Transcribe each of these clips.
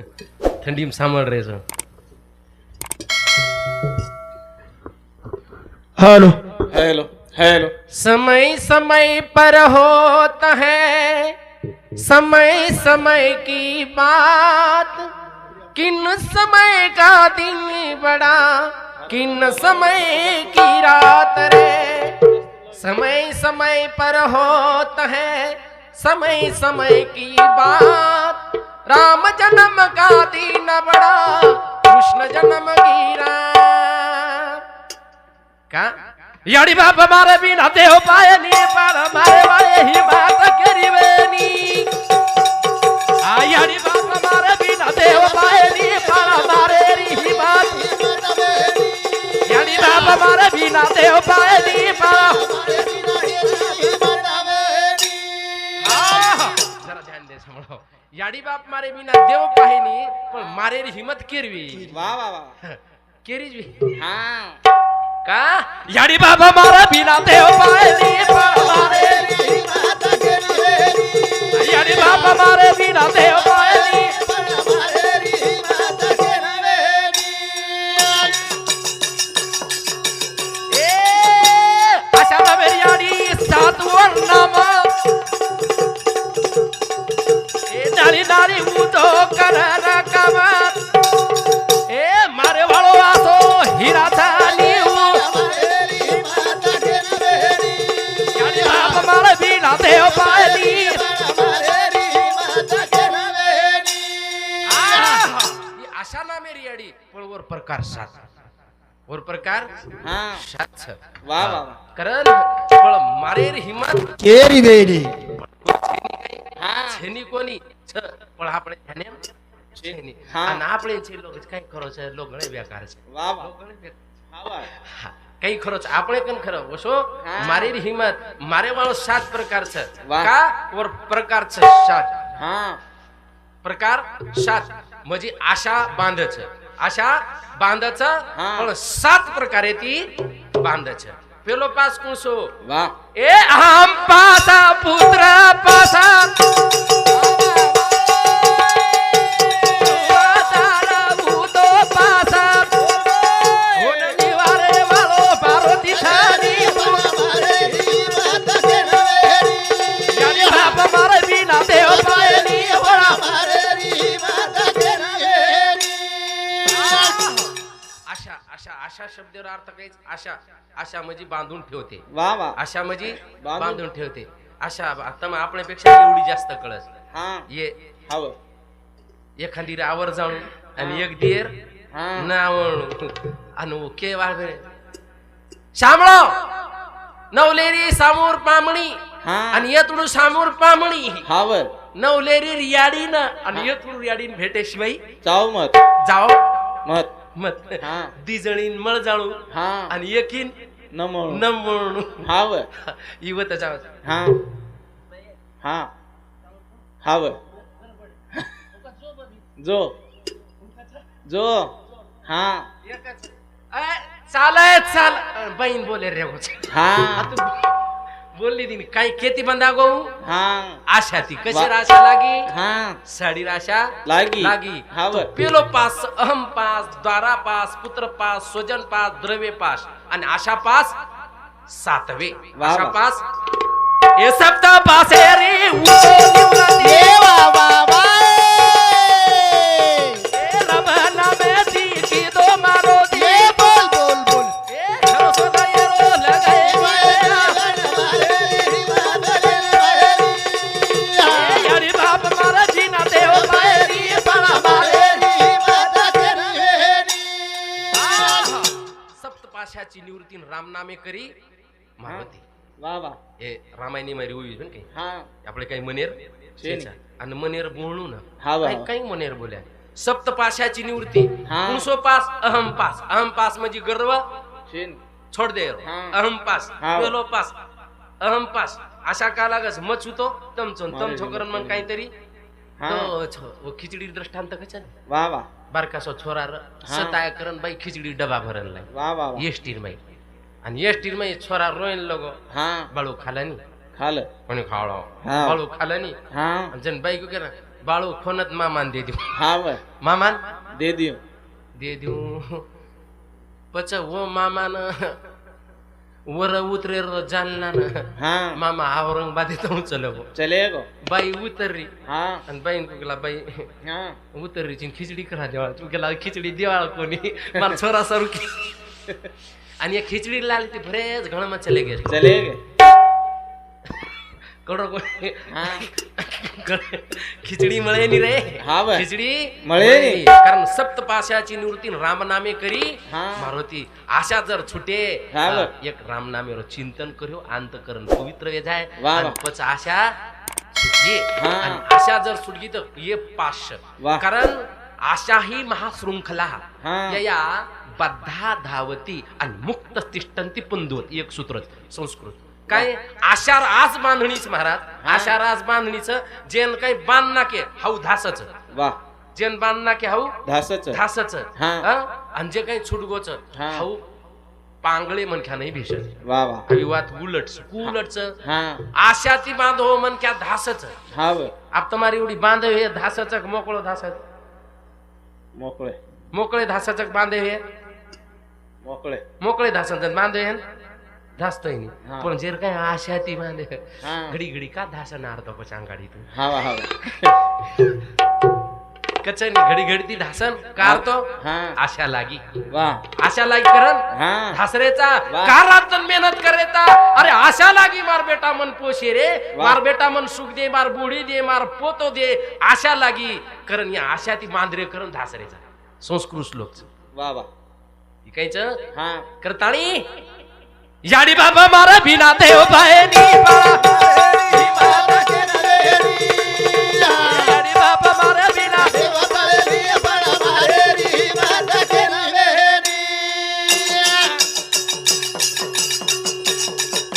ठंडी में सामल रहे सो। Hello hello hello. समय समय पर होता है समय समय की बात, किन समय का दिन बड़ा किन समय की रात रे। समय समय पर होता है समय समय की बात, राम जन्म का दिन बड़ा कृष्ण जन्म की रात। का याड़ी बाप हमारे बिना देह पाए नहीं पर हमारे वाले ही बात करी बेनी। याड़ी बाप हमारे बिना देह पाए नहीं पर हमारे ही बात, याड़ी बाप हमारे बिना देह पाए नहीं पर। जरा ध्यान दे समझो, याड़ी बाप मारे बिना देव पाहे नहीं पर मारे री हिम्मत केरवी। वाह वाह वाह। केरी जी हाँ का याड़ी बाप हमारे बिना देव पाए नहीं पर हमारे याड़ी बाप हमारे बिना देव पाए नहीं। आशा ना मेरी याड़ी सात वर्णमा डाली डाली उतो कर रकमत ए मारे वालो आसो हीरा थानी यानी बाप हमारे बिना देव पाएली। ये आशा ना मेरी याडी पण वर प्रकार सात वर प्रकार हाँ सात छ वाह वाह करन पण मारे री हिम्मत केरी बेरी हाँ छेनी कोनी छ पण આપણે ધ્યાને છેની હા. અને આપણે છે લોક કઈ ખરો છે લોક ઘણે બેકાર છે વાહ વાહ. લોક ઘણે બેકાર हाँ वाह કઈ ખરો છે આપણે કન ખરો ઓછો હા. મારી રી હિંમત મારે વાળો સાત પ્રકાર છે વાહ. કા ઓર પ્રકાર છે સાત हाँ प्रकार सात म्हणजे आशा बांध છે आशा बांध છે હા. पण सात प्रकारे ती बांध છે। પેલો પાસ કોસો वाह ए हम पासा पुत्र पासा तारा भूतो पासा होन निवारे वालो पार्वती थानी यानी बाप हमारे बिना देव पाए नी बड़ा। आशा आशा आशा शब्दावर अर्थ काहीच आशा आशा म्हणजे बांधून ठेवते वाह वाह आशा म्हणजे बांधून- बांधून ठेवते आशा आता मग आपल्यापेक्षा एवढी जास्त कळस हाँ ये हाँ वाह. एखादी रावर जाणून आणि एक दिर हाँ नावणू आणि के वाढे शामळो नवलेरी सामोर पामणी हाँ आणि येतुडू सामोर पामणी हाँ वर नवलेरी रियाडीन आणि येतुडू रियाडीन भेटे शिवाय जाओ मत जाओ मत मत हाँ दिजळीन मळ जाळू हाँ आणि एकीन न म्हणू नमणू हाँ वर इवत जाव हाँ हाँ हाँ वर जो जो हाँ चालय चाल बहीण बोले रे हाँ बोलली ती काही खेती बंदा गो हाँ आशा ती कशी वा- राशा लागी हाँ साडी राशा लागी. लागी हा तो वर. पेलो पास अहम पास द्वारा पास पुत्र पास स्वजन पास द्रव्य पास आणि आशा पास सातवे वा आशा वा. पास हे सप्ता पास है रे उतो ए रमना में दी की दो मारो दी ए घरो सोदा येरो लगाए यारी बाप मारा जीना देव पाएरी बड़ा मारे सप्तपाशाची निवृत्ती रामनामे करी मारुती वाह वाह हे रामायणी मारी होई पण काही हाँ आपले काही मनेर शेणी. आणि मनेर बोलणू ना हा वा. काही काही मनेर बोल्या सप्तपाशाची निवृत्ती हा. 19 पास अहम पास म्हणजे गर्व शेन छोड दे हा. अहम पास हा. पेलो पास अहम पास अशा का लागस मच होतो तमचोन अरे तमचो करण मग काहीतरी हा. तो खिचडी दृष्टांत कचन वाह वाह बारकासो छोरा सताय करण बाई खिचडी डबा भरन लाई वाह वाह वाह. एसटीर माई आणि एसटीर माई छोरा रोयन लोगो हाँ बाळू खालानी खाल कोणी खावळो हा. बाळू खालानी हाँ जन बाई को केना बाळू खोनत मामान दे देऊ हा बर मामान दे दियो दे देऊ पच वो मामान वर उतरे जालना हा मामा औरंगाबाद येतो चलो चलेगो बाई उतरली हा आणि बाईन गेला बाई हा उतरली खिचडी करा देवाळ तू गेला खिचडी देवाळ कोणी मला छोरा सरू आणि या खिचडी लाल ती बरेच घणमा चले गेले चलेगे कडो कोणी हा खिचडी मळे नी रे हा बर खिचडी मळे नी. कारण सप्तपाशाची निवृत्ती रामनामे करी हा. मारुती आशा जर छुटे हा बर. एक रामनामेवर चिंतन करो अंतकरण पवित्र वे जाय वा वा. आणि पच आशा सुटली हा. आणि आशा जर सुटली तर ये पाश वा. कारण आशा ही महाशृंखला हा. या बद्धा धावती आणि मुक्त तिष्ठन्ति पंदोत एक सूत्र संस्कृत काय आशार आज बांधणीच महाराज आशार आज बांधणीच जेन काही बांध नाके हाऊ धासच वा जेन बांध नाके हाऊ धासच धासच हा. आणि जे काही छुटगोच हा. हाऊ पांगळे मनख्या नाही भेटत वा वा अभिवात उलट कुलटच हा आशाची बांध हो मनख्या धासच हा बर आप तुम्हारी एवढी बांध हे धासच मोकळो धासच मोकळे मोकळे धासच बांधे हे मोकळे मोकळे धासच बांधे हे धासतोय हा. नाही पण जर काय आशा ती बांधे हा घडी घडी का धासणार तो चांगाडी तू हा वा हा वा कचनी घडी घडी ती धासन कारतो हा आशा लागी वा आशा लागी करन हा धासरेचा वाह. कारात मेहनत करेता अरे आशा लागी मार बेटा मन पोषे रे वाह. मार बेटा मन सुख दे मार बुडी दे मार पोतो दे आशा लागी करन या आशा ती मांद्रे करन धासरेचा संस्कृत श्लोक वा वा कायच हा करताणी याडी बाबा मारा बिना देव बायनी याडी बाबा मारा बिना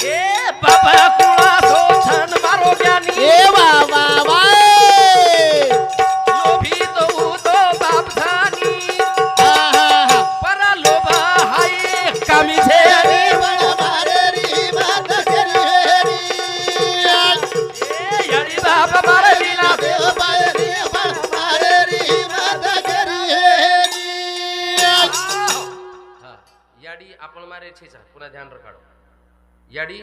ए बाबा कुळा सोछन मारो ज्ञानी लोभी तो बाप धानी परा लोभा हाय कामी छे याडी बाबा मारा बिना याडी आपण मारे छेचा पुन्हा ध्यान रखाडो याडी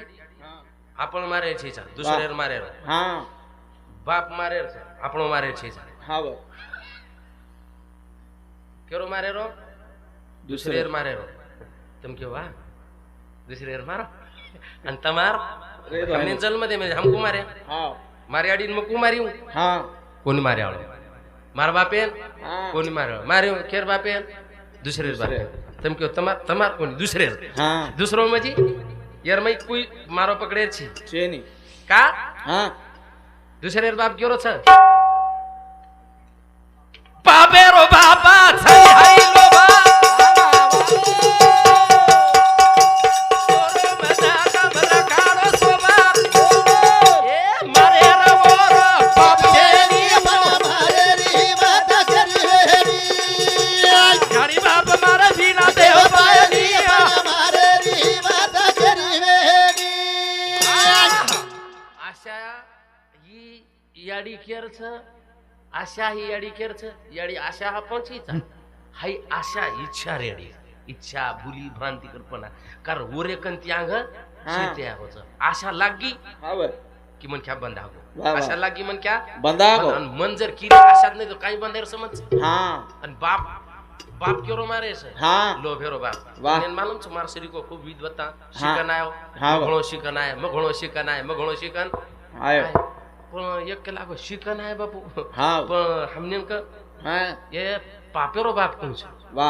आपण मारे छेचा दुसरेर मारे हा बाप मारे आपण मारे छेचा हा बर केरो मारे रो दुसरे दुसरेर मारे रो तुम क्यों वा दुसरेर मारो आणि तमार रे दो हमने जन्म दे में हमको मारे हा मारे आडी मको मारियो हा कोणी मारे आलो मार बापेन हा कोणी मारे मारियो केर बापेन दुसरेर बापेन तुम क्यों तमार तमार कोणी दुसरेर हा दुसरो मजी यार मैं कोई मारो पकड़े छी चेनी का हा दुसरेर बाप क्यों छ बाबे रो बाबा छई हाय लो बा सोरे मजा कमरा कारो सोबा ए मारे रो रो बाप छेनी गाड़ी बाप मारा बिना देव पायनी आशा ही याडी केर छ आशा ही याडी केर छ याडी आशा हा पंचीचा हाई आशा इच्छा रेडी इच्छा भुली भ्रांती कल्पना कारण ओरे कंती अंग शेते होच आशा लागी हा बर की मन क्या बंद वा हागो वा. आशा लागी मन क्या बंदा गो आणि मन जर की आशात नाही तर काही बंदार समज हा आणि बाप बाप क्यों मारे से हा लो भेरो बाप वाह. नेन मालूम छ मार शरीर को खूब विद्वता शिकन आयो हाँ, घणो शिकन आयो म घणो शिकन आयो म घणो शिकन आयो पण एक के लागो शिकन आयो बापू हा पण हमने का हा ये पापेरो बाप कोण छ वा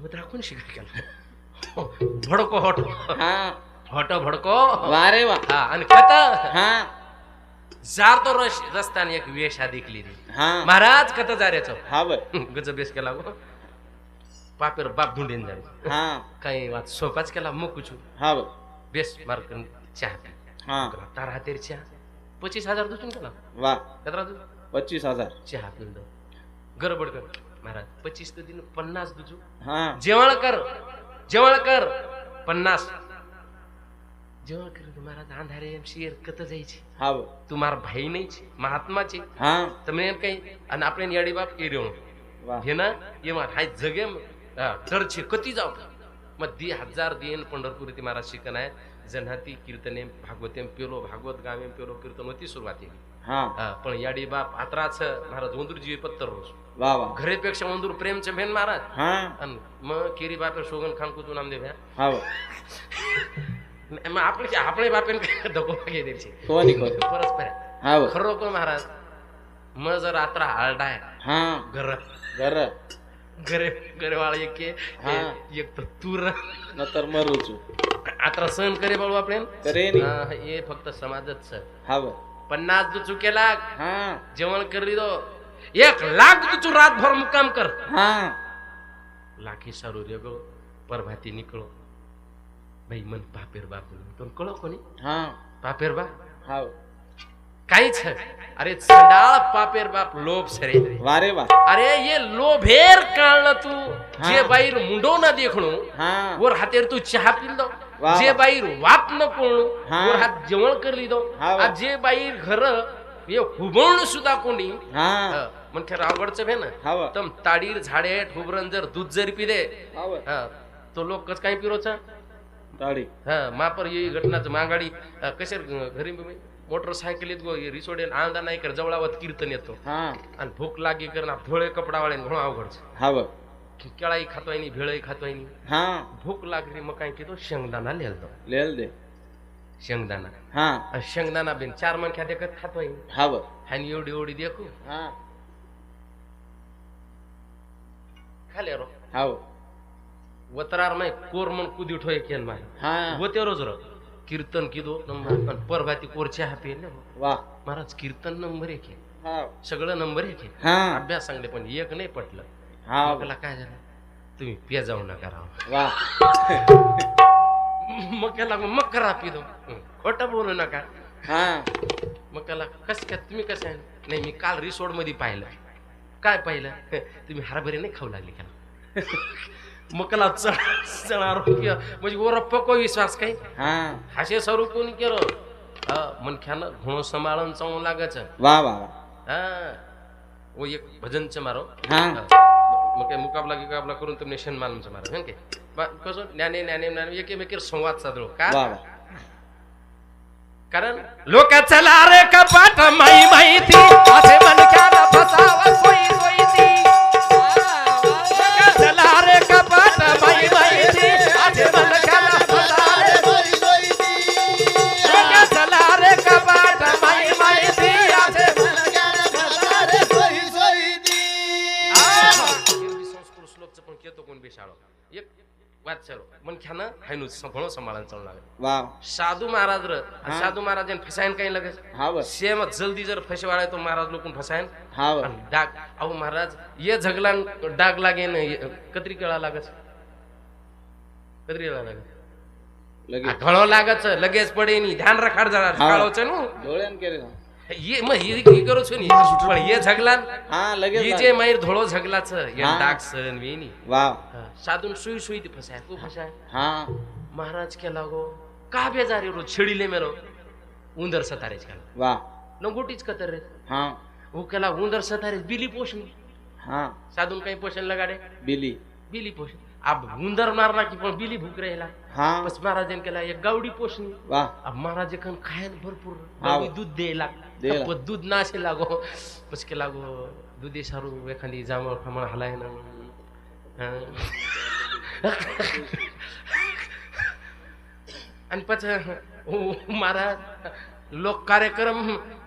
वद्रा कोण शिकाय केला भडको हट हा हट भडको वा रे वा हा आणि कत हा जार तो रस्त्याने एक वेशा देखली हा महाराज कत जाऱ्याचो हा बर गजब बेस केला गो पापेर बाप ढूंढेन जाय हा काही वात सोपाच केला मग कुछ हा बर बेस मार्क चहा पी हा तार हातेर चहा 25,000 दुचून केला वा कतरा दू 25,000 चहा पिऊन दो गडबड कर महाराज 25 तो दिन 50 दुचू हा जेवण कर 50 जेव्हा करी महाराज अंधारे एम शेर कत जायची હા તું મારા ભાઈ નહીં છે મહાત્મા છે હા તમે એમ કઈ અને આપણે યાડી બાપ એ રહ્યો વાહ हे ना એમાં હાય જગે ડર છે કતી જાવ મધી 1000 दिन पंढरपूर ती महाराज शिकन आहे जन्हाती कीर्तने भागवतेम पेलो भागवत गावेम पेलो कीर्तन होती सुरुवाती હા पण याडी बाप आत्राच महाराज वंदूरजी पत्तर रोज વાહ વાહ घरेपेक्षा वंदूर प्रेमचे भेन महाराज હા आणि मग केरी बापे शोगन खान कुतू नाम देव्या હા मग આપણે बापेन धक्को लागे द्यायचे કોની કોની परस्पर હા खरो को महाराज मग जर रात्र आळडाय હા घर ઘર घरे घरेवाळा एक हा. एक तर तूर નતર મરું છું आता सहन करे बाळू आपण કરે ની हे फक्त समाजच सर હા 50 जो चुकेला હા जेवण करी दो 1,00,000 तू रातभर मुक्काम कर હા लाखी सारू रे गो परभाती निकळो भाई मन पापेर बाप पण कळो कोणी હા पापेर बा હા काहीच अरे संडाळ पापेर बाप लोभ सरे વારે વાહ अरे ये लोभेर काढलं तू हा. जे बाईर मुंडो ना देखणू હા वर हातेर तू चहा पिल दो वा. जे बाईर वाप न कोणू हा. वर हात जेवण करली दो हा. आज जे बाईर घर ये हुबवण सुद्धा कोणी હા म्हणजे रावगडचं भे ना હા तम ताडीर झाडे ठुबरन जर दूध जरी पिले હા तो लोक कस काय पिरोचा તાળી हा मापर ये घटनाचं मागाडी कशा घरी मोटरसायकलीत गो रिसोडे आंदा नाही कर जवळावत कीर्तन येतो હા आणि भूक लागी करना भोळे कपडा वाळे घोडा अवघड હા केळाई खातोय नी भेळई खातोय नी હા भूक लागली मग काय केलो शेंगदाणा लिहिलतो लेल दे शेंगदाणा હા शेंगदाणा बिन 4 मन ख्या देखत खातोय હા आणि एवढी एवढी देखू હા खाले रो હા वतरार नाही कोर मन कुदी ठोय केन माय હા होते रोज रो कीर्तन किदो नंबर परभाती कोर चहा पिले વાહ महाराज कीर्तन नंबर 1 आहे હા सगळं नंबर 1 आहे હા अभ्यास सांगले पण एक नाही पटलं હા मला काय झालं तुम्ही पिया जाऊ नका राव વાહ मग त्याला मग करा पिदो खोटं बोलू नका હા मग त्याला कस काय तुम्ही कसं आहे नाही मी काल रिसोर्ट मध्ये पाहिलं काय पाहिलं तुम्ही हरभरे नाही खाऊ लागले का मग त्याला चणार म्हणजे वर पको विश्वास काही હા हाशे स्वरूप कोणी केलं मनख्यानं घोणं सांभाळून चावून लागायचं વાહ વાહ हा वो एक भजनचं मारो હા मग काय मुकाबला करून तुम्ही शनमानचं मारो हे कसं ज्ञाने एकमेकीर संवाद साधलो का વાહ वाह कारण लोकांचा लारे कपाट माहिती असे मनक्याला फसावा सोयी सोयीची लोकांचा लारे कपाट माहिती असे मनक्याला फसावे लोकांचा लारे कपाट माहिती असे संस्कृत श्लोकचं पण केतो कोण बेशाळो एक वाचलो मनख्यानं हायनु घणो सांभाळून चालू लागले વાહ साधू महाराज साधू महाराज फसायन काही लगेच હા બસ सेम जल्दी जर फसवाळे तो महाराज लोकून फसायन હા आणि डाग अहो महाराज ये झगला डाग लागेन कत्री केळा लागत कत्री केळा लागत લગે घळो लागत लगेच पडे नी ध्यान रखाड जाणार हा. काळोचं नु ડોળેન કેરે ये मग ही करू છો नी पण ये झगला હા લગે ही जे माहीर धोळो झगलाच ये हा. डाग सहन वेनी વાહ साधून सुई सुई ती फसाय तू फसाय હા महाराज केला गो का बेजारी रो छिडीले मेरो उंदर सतारेच केला વાહ लंगोटीच कतर रे હા वो केला उंदर सतारेच बिली पोषण હા साधून काही पोषण लगाडे बिली बिली पोषण अब उंदर मारला की पण बिली भूक राहिला હા बस महाराजांनी केला एक गावडी पोषण વાह अब महाराज खान खायन भरपूर हा. गावडी दूध द्यायला द्यायला. पण दूध ना असे लागो बस के लागो दुधी सारू एखादी जांभळ खामळ हलाय ना आणि पच महाराज लोक कार्यक्रम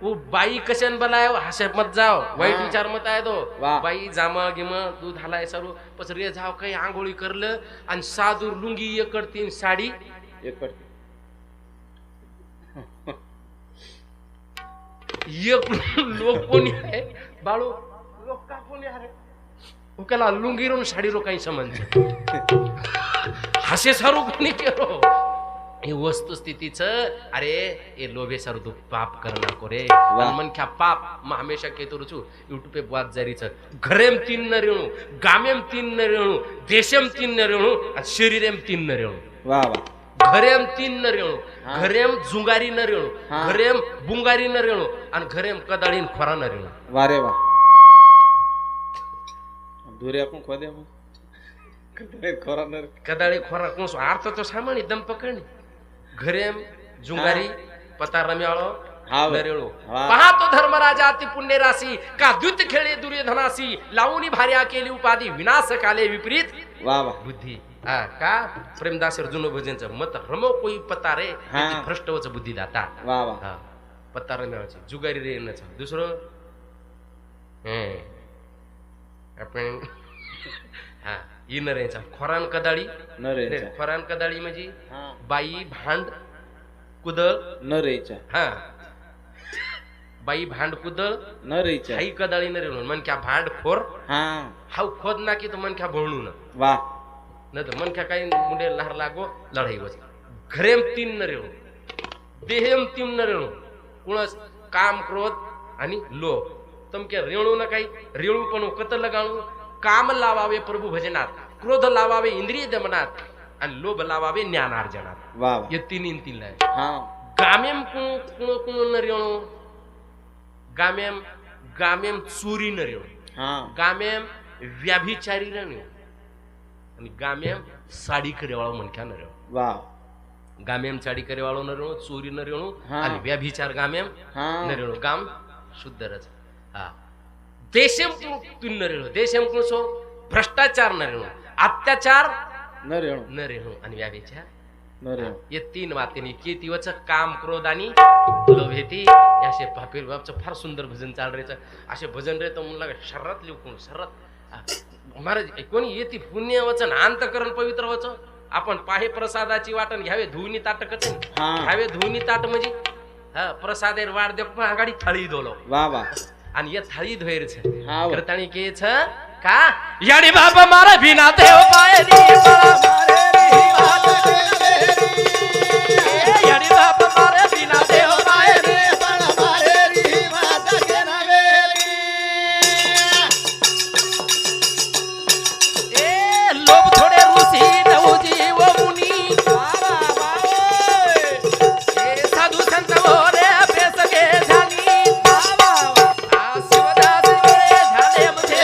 वो बाई कशन बनाय हसे मत जाओ वाईट विचार मत आहे तो वाह. बाई जांभळ गिमळ दूध हलाय सारू पच रे जाव काही आंघोळी करलं आणि साधू लुंगी एकड तीन साडी એક પડ एक लोक कोणी आहे बाळू लोक का कोणी आहे उकला लुंगीरून साडीरो काही संबंध हसे सारू कोणी केलो हे वस्तुस्थितीच अरे ए लोभे सारू तू पाप करना को रे मन क्या पाप मैं हमेशा कहते रुचु यूट्यूब पे बात जारी छ घरेम तीन न रेणु गामेम तीन न रेणु देशम तीन न रेणु शरीरेम तीन न रेणु વાહ વાહ घरेम तीन न रेणू हा. घरेम जुंगारी न रेणू हा. घरेम बुंगारी न रेणू आणि घरेम कदाळीन खोरा न रेणू वा रे वा धुऱ्या पण खोद्या मग खोरा नर कदाळी खोरा कोण अर्थ तो सामान्य दम पकडणे घरेम जुंगारी पता रम्याळो हा वा. नरेळू वा. पाहतो धर्मराजा अति पुण्य राशी का द्युत खेळे दुर्योधनाशी लावूनी भार्या केली उपाधी विनाश काले विपरीत वा वा बुद्धी हा का प्रेमदास जुनो भजनचं मत रमो कोई पता रे हा. भ्रष्टवच बुद्धी दाता वा वा हा पत्ता रम्याची जुगारी रे दुसरं आपण हा इनरेचा खोरान कदाळी नरेच्या खोरान कदाळी म्हणजे हा बाई भांड कुदळ नरेच्या हा बाई भांड कुदळ नरेच्या हाई कदाळी न रेणून मनक्या भांड खोर हा हाव खोद ना की तो मनक्या भणून वा न तर मनक्या काही मुंडे लहर लागो लढाई वच घरेम तीन न रेणू देहेम तीन न रेणू कुणच काम क्रोध आणि लोभ तमके रेणू न काही रेणू पण कत लगाणू काम लावावे प्रभू भजनात क्रोध लावावे इंद्रिय दमनात आणि लोभ लावावे ज्ञानार्जनात वा हे तीन तीन आहे हा गामेम कुण कुण न रेणू गामेम गामेम चोरी न रेणू हा गामेम व्याभिचारी न रेणू आणि गामेम साडी करेवाळो मनख्या न रेणू वा गामेम साडी करेवाळो न रेणू चोरी न रेणू हा. आणि व्याभिचार गामेम हा न रेणू गाम शुद्ध रच हा देशम कुण न रेणू देशम कुण सो भ्रष्टाचार न रेणू अत्याचार नरेणू न रेणू आणि व्याभिचार नरेणू ये तीन वातेनी केतीवच काम क्रोध आणि लोभ हेती असे भापेर बापचं फार सुंदर भजन चाल रेच असे भजन रे तर म्हणला शर्रात लिहून शर्रात महाराज कोणी येते पुण्य वचन अंतकरण पवित्र वचन आपण पाहे प्रसादाची वाटण घ्यावे धुवनी ताट कच हा. घ्यावे धुवनी ताट म्हणजे हा प्रसादेर वाढ दे आगाडी थाळी दोलो वा वा आणि ये थाळी धोयरच हा वा. करतानी केच का याडी बाबा मारा बिना देव पायरी याडी बाबा मारा बिना देव पायरी लोभ थोडे ऋषी नवजी व मुनी साधू संत रे अभ्यास घे झाली शिवदास वेळे झाले मुझे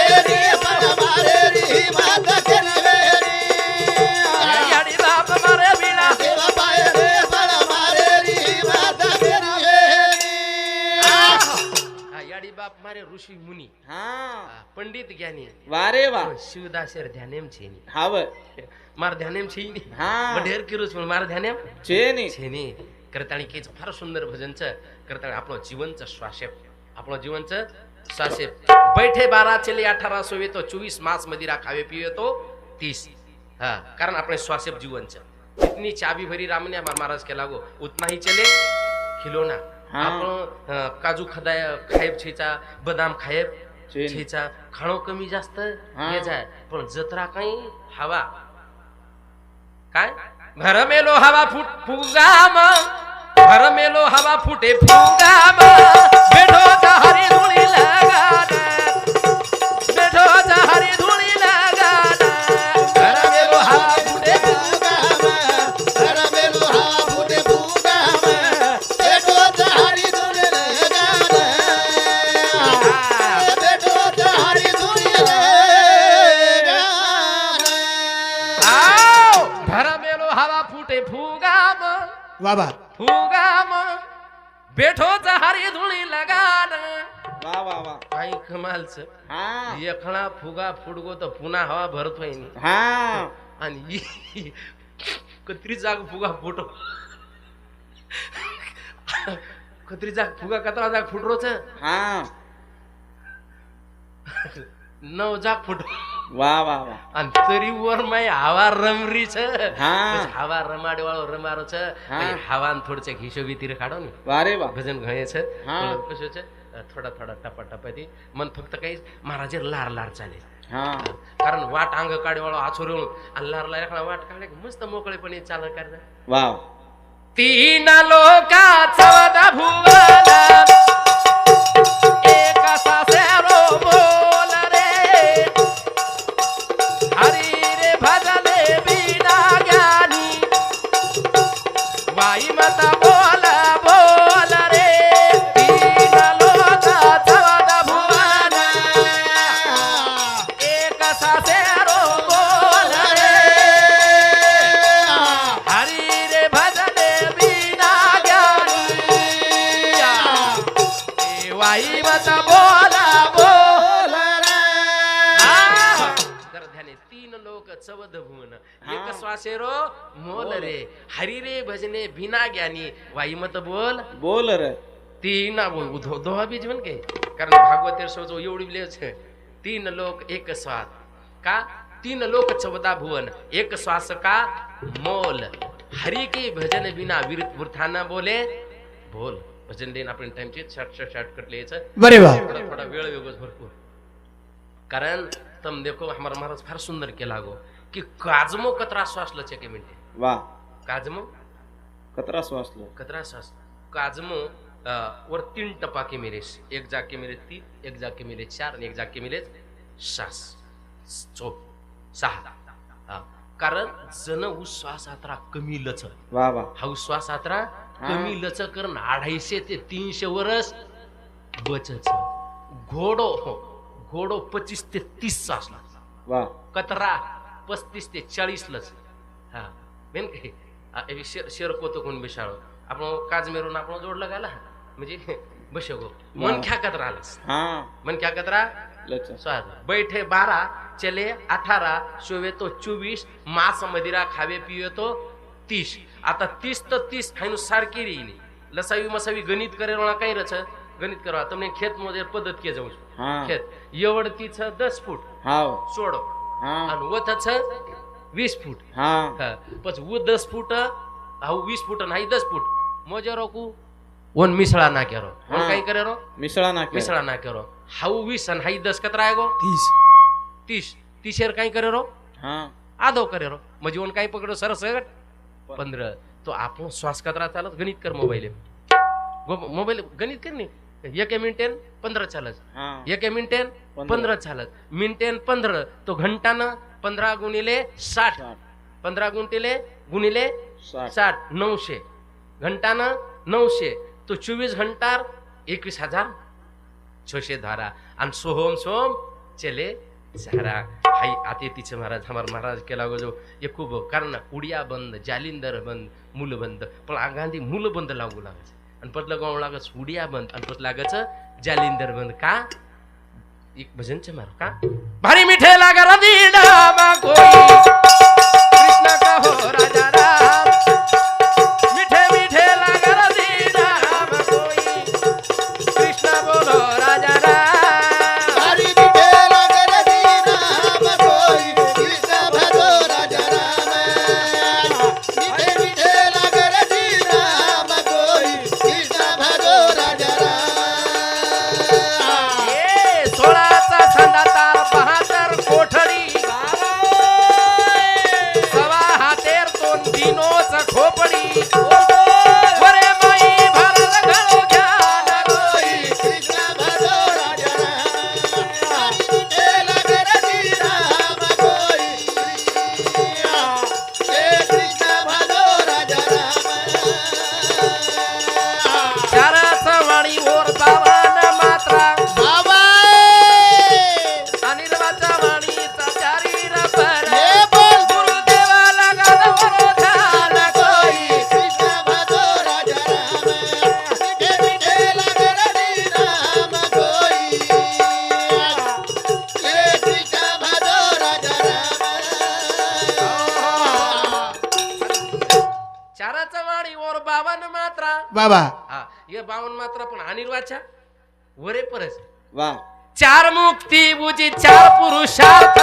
याडी बाप मारे बिना याडी बाप मारे ऋषी मुनी हा पंडित ज्ञानी वा रे वा शिवदासर ध्यानेम छेनी हा व मार ध्यानेम छेनी हा ढेर किरोच पण मार ध्यानेम चेनी छेनी करताणी केच फार सुंदर भजनच करताणी आपलं जीवनचं श्वासेप आपलं जीवनचं श्वासेप बैठे 12 चले 18 सोवे तो 24 मास मदिरा खावे पिवे तो 30 हा कारण આપણે શ્વાસેપ જીવન છે इतनी चाबी भरी रामने महाराज के लागो उतना ही चले खिलौना हाँ. आपण काजू खदाय खायब छेचा बदाम खायब छेन. छेचा खाणो कमी जास्त हाँ. हे जाय पण जत्रा काही हवा काय घर मेलो हवा फुगाम घर मेलो हवा फुटे फुगाम बेठो हरी धुळी लगान बेठो हरी धुळी लगान घर मेलो हवा फुटे बाबा फुगाम बेठो हरी धुळी लगान वा वा वा काही कमालच हा एकणा फुगा फुडगो तर पुन्हा हवा भरत होईन हा आणि कत्री जाग फुगा फुटो कत्री जाग फुगा कतरा जाग फुटरोच हा 9 जाग फुटो वा वा वा आणि तरी वर माय हवा रमरी छ हा. हवा रमाडे वाळो रमारो छ हा. हवान थोडचे हिशोबी तिर काढो नि वा रे वा भजन घणे छ हा. कसं छ थोडा थोडा टपा टपा ती मन फक्त काही महाराजे लार लार चालेल हा कारण वाट अंग काढे वाळो आचोर आणि लार लार वाट काढले मस्त मोकळेपणे चाल करता वा तीन लोका चवदा भुवना एक सासेरो बोल रे हरी रे भजले बिना ज्ञानी सबद भुवन हा. एक श्वासे रो मोल रे हरी रे भजने बिना ज्ञानी वाई मत बोल बोल रे तीन दोहा बीज बन के कारण भागवत सोचो एवढी बिले છે तीन लोक एक श्वास का तीन लोक 14 भुवन एक श्वास का मोल हरी के भजन बिना वृथा न बोले बोल भजन देन आपण टाइमचे शॉर्टकट लिहायचं बरे वा थोडा वेळ वेगळच भरपूर कारण तुम देखो हमारा महाराज फार सुंदर केला गो की काजमो कतरा श्वास लचे के मिनटे वा काजमो कतरा श्वासलो कतरा श्वास काजमो वर 3 टपा के मेरे एक जाग के मेरे 3 एक जाग के मेरे 4 आणि एक जाग के मेरे 6 कारण जण श्वास आत्रा कमी लच वा वा हा श्वास आत्रा कमी लच करण 250 ते 300 वर्ष बचच घोडो घोडो 25 ते 30 सासला वा कतरा 35 ते 40 लच हा मेन काही शेर कोतो कोण बिशाळो आपण काजमेरून आपण जोडलं गाला म्हणजे बसो गो मन क्या कतरा आलस हाँ मन क्या कतरा लचा स्वाद बैठे 12 चले 18 सोवे तो 24 मांस मदिरा खावे पिवे तो 30 आता 30 तर 30 खाइनु सारखी रही लसावी मसावी गणित करेला काही रच गणित करवा तुमने खेत मध्ये पद्धत के जाऊ हाँ खेत एवढतीच 10 फूट हाँ सोडो हाँ आणि वथच 20 फूट हाँ पच वो 10 फूट हाउ 20 फूट नाही 10 फूट मोजरो को वन मिसळा ना केरो वन काही करेरो मिसळा ना मिसळा ना केरो हाउ 20 आणि हाई 10 कतरा आएगो 30 30 काही करेरो हाँ आधो करेरो म्हणजे वन काही पकडो सरस 15 तो आपण श्वास कतरा चालत गणित कर मोबाईल गणित कर नी 1 मिनिटेन 15 चालत हाँ 1 मिनिटेन 15 चालत मिनिटेन 15 तो घंटानं 15 गुणिले 60 15 गुणिले 60 900 घंटानं 900 तो 24 घंटा 21,600 धारा आणि सोहम सोम चले झारा हाई आते तिचे महाराज हमार महाराज केला गो जो ये खूप कारण उडिया बंद जालिंदर बंद मूल बंद पण आगांधी मूल बंद लागू लागायचं आणि पतलं गाव लागच उडिया बंद आणि पत लागायचं जालिंदर बंद का एक भजनचे मारो का भारी मिठे लागा रदीडा मा कोई कृष्ण का हो राजा राम मिठे मिठे लागा रदीडा मा कोई कृष्ण बोलो राजा राम हरी मिठे लागे रे राम कोई कृष्ण भजो राजा राम मिठे मिठे लागे रे राम कोई कृष्ण भजो राजा राम ये 16चा छंदा तार 72 कोठडी सवा हातेर दोन दिनोच खोपडी वरे माई भरल गळो घ्यान कोई कृष्ण भजो राजा राम हरी मिठे लागे रे राम कोई कृष्ण भजो राजा राम चारच वाणी ओर बावन मात्रा बाबा अनिर्वाचा वाणीचा चारी रबर हे बोल गुरुदेवाला गादवरो ध्यान कोई कृष्ण भजो राजा राम मिठे मिठे लागे रे राम कोई ये कृष्ण भजो राजा राम चारच वाणी ओर बावन मात्रा बाबा हा ये 52 मात्रा पण अनिर्वाच्या वरे परस वा 4 मुक्ती बुजी 4 पुरुषार्थ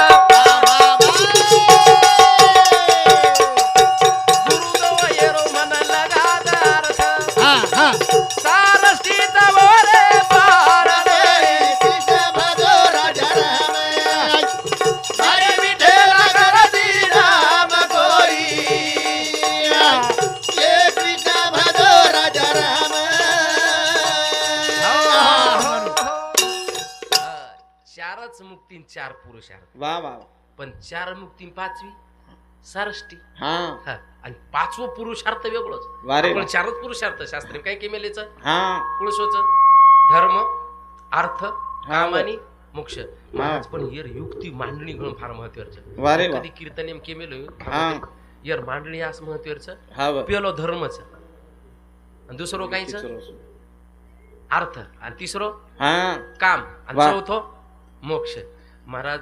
गुरुदेव येरो मन लगादार्थ हा हा सारस्तीचा वरे पार कृष्ण भजो राजा राम हरी मिठे लागे रे राम कोई ये कृष्ण भजो राजा राम चारच मुक्ती 4 पुरुषार्थ वा वा पण 4 मुक्ती 5वी सारष्टी हाँ हा आणि 5वं पुरुषार्थ वेगळंच वारे आपण 4च पुरुषार्थ शास्त्री काय केमेलेच हाँ पुरुषोच धर्म अर्थ काम आणि मोक्ष महाराज पण यर युक्ती मांडणी घेऊन फार महत्वाचं वारे वा कधी कीर्तन नेम केमेलो हा यर मांडणी असं महत्वाचं हाँ वा पहिलो धर्मच आणि दुसरं कायच अर्थ आणि तिसरं हाँ काम आणि वा. चौथं मोक्ष महाराज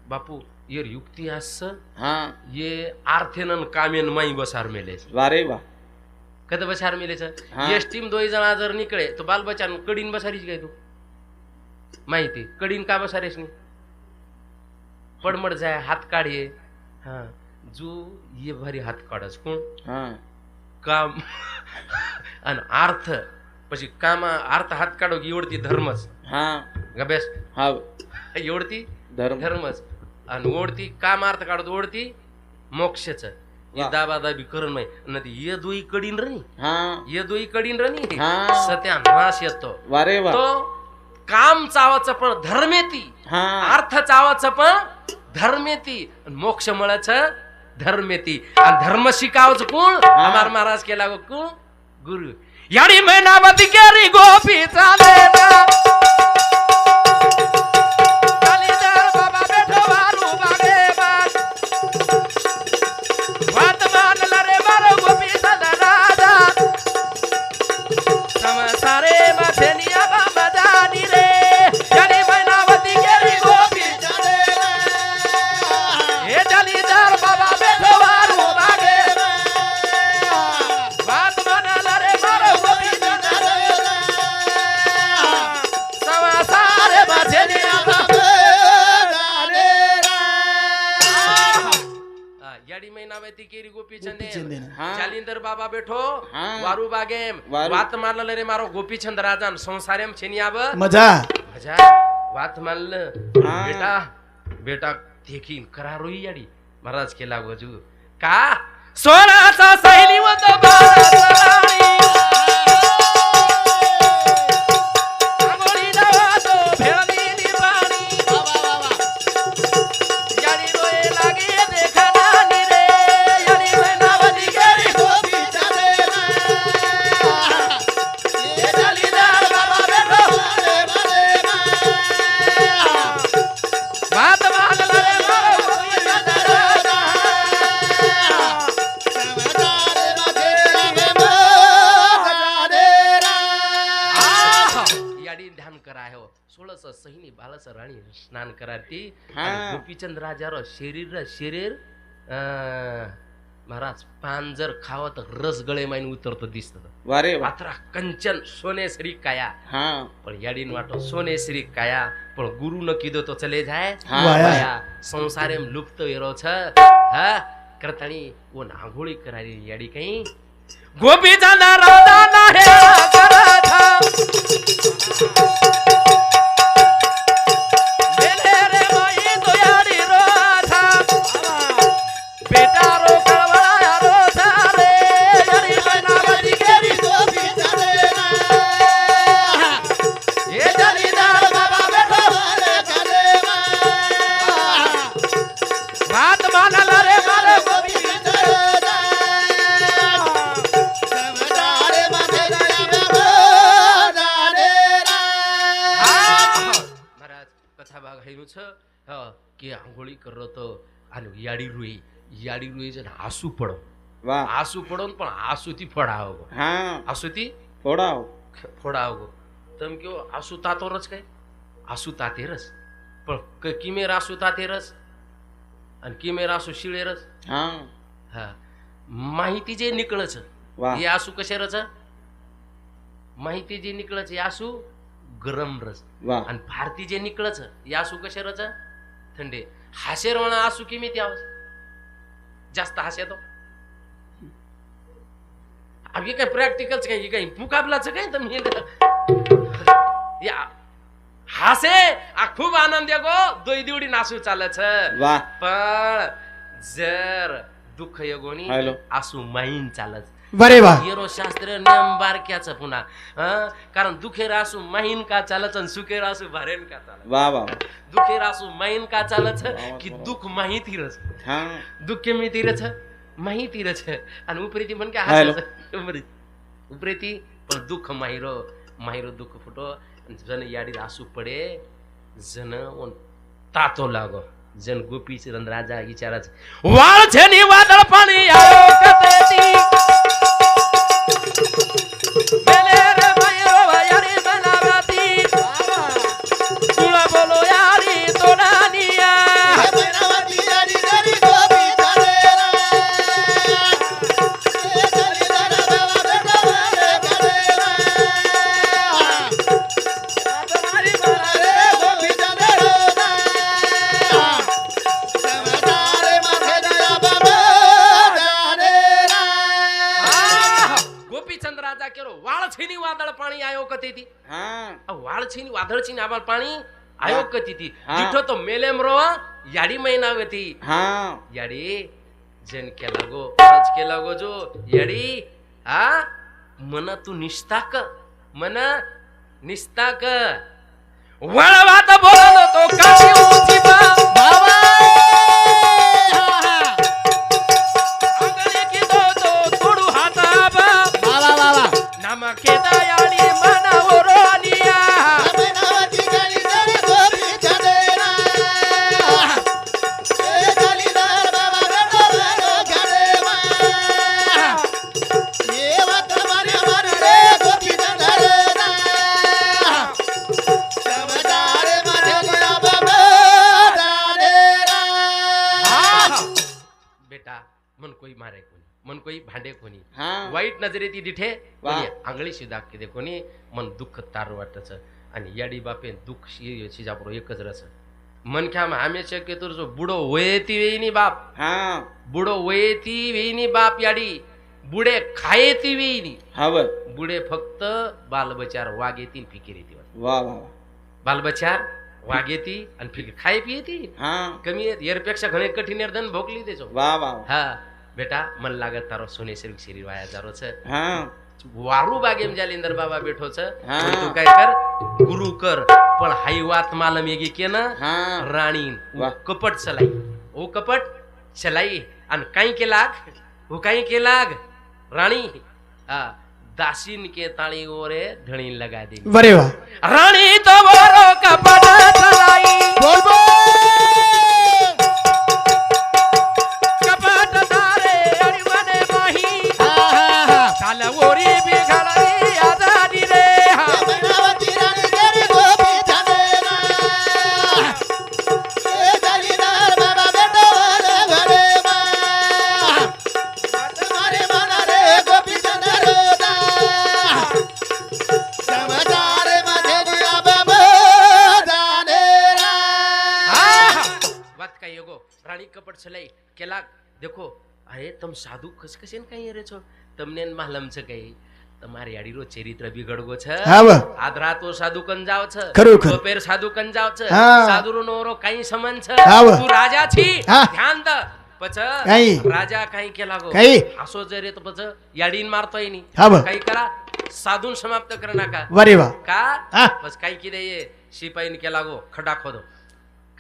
बापू ये युक्ति आस हाँ ये आर्थेनन कामेन माई बसार मेले वारे वाह कद बसार मेले हाँ. एस टीम 2 जना जर निकळे तो बाल बच्चा कडीन बसारीच काय तू माहिती कडीन का बसारेस नाही पडमड जाय हात काढे हा जो ये भारी हात काढस कोण हाँ काम आणि अर्थ પછી કામ अर्थ हात काढो की एवढती धर्मच हाँ गबेस हाँ एवढती धर्म धर्मच आणि ओढती काम अर्थ काढतो ओढती मोक्षच ये दाबादाबी करून नाही नदी ये दोई कडीन रनी हाँ ये दोई कडीन रनी हाँ. सत्यानाश येतो वारे वाह तो काम चावाचं पण धर्मेती हाँ अर्थ चावाचं पण धर्मेती आणि मोक्ष मळाचं धर्मेती आणि धर्म शिकावचं कोण अमार महाराज केला गो कोण गुरु याडी महिनावती गेरी गोपी चाले ना कालीधर बाबा बैठो वारू बागे बाग वात मानला रे मारो गोपी सदा राजा सारे माथेनिया बाबा जानी रे याडी महिनावती गेरी गोपी चाले हे जालीदार बाबा बैठो वारू बागे वात मानला रे मारो गोपी सदा सारे माथेनिया याडी महिनावती केरी गोपी चंदेन हाँ. जालिंदर बाबा बैठो हाँ. वारू बागेम वारू. वात मानला रे मारो गोपीचंद राजान संसारेम छेनियाब मजा मजा वात मानलं हाँ. बेटा बेटा देखील करारोई याडी महाराज केला गोजू का सोनाचा सैली वत बाळासाळी आंघोळी जावातो भेळलेली पाणी याडी डोळे लागे देखनानी रे याडी महिनावती गेली गोपी चाले हे जालीदार बाबा बैठो वात मानला रे मारो गोपीचंद राजा याडी ध्यान करा हो 16 सहिनी बालस राणी स्नान कराती हाँ. आणि गोपीचंद राजार शरीर महाराज पान जर खावं तर रस गळे माईन उतरतो दिसत वारे वाह मात्र कंचन सोनेसरी काया हाँ पण याडीन वाटो सोनेसरी काया पण गुरु न कीधो तो चले जाए हाँ. वाया संसारेम लुप्त हेरो छ हा करताणी वो नांगोळी करारी याडी काही गोपीचंद राजा नाही करत मेले रे माई तो याडी रोथा बेटा रो कळवळा रोथा रे याडी महिनावती गेली गोपी चाले हे जालीदार बाबा बैठो वात मानला रे मारो गोपी महाराज कथा भाग हेनु छ की आंघोळी करत आणि याडी रुई जण आसू पडो वाह आसू पडून पण आसू ती फोडाव गो हाँ आसू ती फोड़ाओ फोडाव गो तम क्यो आसू तातोरच काय आसू तातेरच पण किमेर आसू तातेरच आणि किमेर आसू शिळेरच हाँ हा माहिती जे निकळच वाह हे आसू कशारच माहिती जे निकळच हे आसू गरम रस वाह आणि भारती जे निकळच हे आसू कशारच थंडे हाशेर म्हणा आसू किमी त्यावस जास्त हास्य तो अभी काय प्रॅक्टिकलच काय काही मुकाबलाच काय तर या हासे आ खूप आनंद गो दोई दिवडी नासू चालच वाह पण जर दुःख योगोनी हॅलो. आसू माहीन चालच बरे वा येरो शास्त्र नियम बारक्याचं पुन्हा कारण दुखेर आसू माहीन का चालच आणि सुखेर आसू भरेन का चालच वाह वाह दुखेर आसू माहीन का चालच की दुःख माहिती रच हाँ दुःख मी तीरच माहिती रच आणि उपरीती म्हण काय हॅलो. हासायचं उपरीती पण दुःख माहिरो दुःख फुटो जन याडी आसू पडे जन तातो लागो जन गोपीच राजा विचाराच वाळ छेनी वादळ पाणी आलो कतेती मेले रे मायरो यारी बनावती तुला बोलो यारी तोडानिया महिनावती ती हा वाळ छीन वादळ छीन आम्हाला पाणी आयोग कती ती हा. जिठो तो मेलेम रो याडी महिना गती हा याडी जन केला गो आज केला गो जो याडी हा मन तू निस्ताक मन निस्ताक वळवात बोललो तो काठी उंची बा बाबा अंगणे की दो तो तोडू हाता बा बाबा बाबा नमकेदा याडी मनावर आलिया अमनावती गली गली गोपी चंदेना ए गलीदार बाबा गडो गडेवा ये वत मारे मारे रे गोपी चंदेना समदार मध्ये लिया बाबा दाडेरा बेटा मन कोई मारे कोणी मन कोई भांडे कोणी हा वाईट नजरे ती दिठे वा. कोणी आंगळी शिदा किदे कोणी मन दुःख तार वाटच आणि याडी बापे दुःख शिजापुरो एकच रस मन क्या आम्ही शक्यतो जो बुडो वयती वेईनी बाप हा बुडो वयती वेईनी बाप याडी बुडे खायती वेईनी हा बर बुडे फक्त बालबचार वाघ येतील फिकीर येते वा वा बालबचार वाघ येती आणि फिकीर खाय पियती हा कमी येत येरपेक्षा घणे कठीण निर्धन भोगली त्याचो वा वा हा बेटा मन लागत तारो सोने शरीर वाया जारो छ हा वारू बागेम जालिंदर बाबा बेठो छ हा. पण तू काय कर गुरु कर पण हाई वात मालम येगी के ना हा राणीन वा. कपट चलाई ओ कपट चलाई आणि काही के लाग वो काही के लाग राणी हा दासीन के ताळी ओरे धणी लगा दे वरे वा राणी तो बोरो कपट चलाई बोल बोल कपट तारे आणि मने माही हा काल ओरी बिघडली आजारी रे हा अमनावती राणी गली गोपी चंदेना ए गलीदार बाबा गडो गडेवा मारे मारे रे गोपी चंदेना समदार मध्ये लिया बाबा दाडेरा बात काय येगो राणी कपट छलाई केला देखो अरे तुम साधु कस कसेन काही रे छो તમને માલમ છે કઈ તમારી આડીરો ચરિત્ર બિગડગો છે હા વા આધરા તો સાધુ કન જાવ છે ખરું ખરું. તો પેર સાધુ કન જાવ છે હા. સાધુરો નોરો કઈ સમન છે હા વા. તું રાજા છી હા. ધ્યાન દ પછ કઈ? રાજા કઈ કે લાગો કઈ? હાસો જરે તો પછ યાડીન મારતોય ની હા વા. કઈ કરા સાધુન સમાપ્ત કર નાખા वरे वा का હા बस काही की दे शिपाईन के लागो खडा खोदो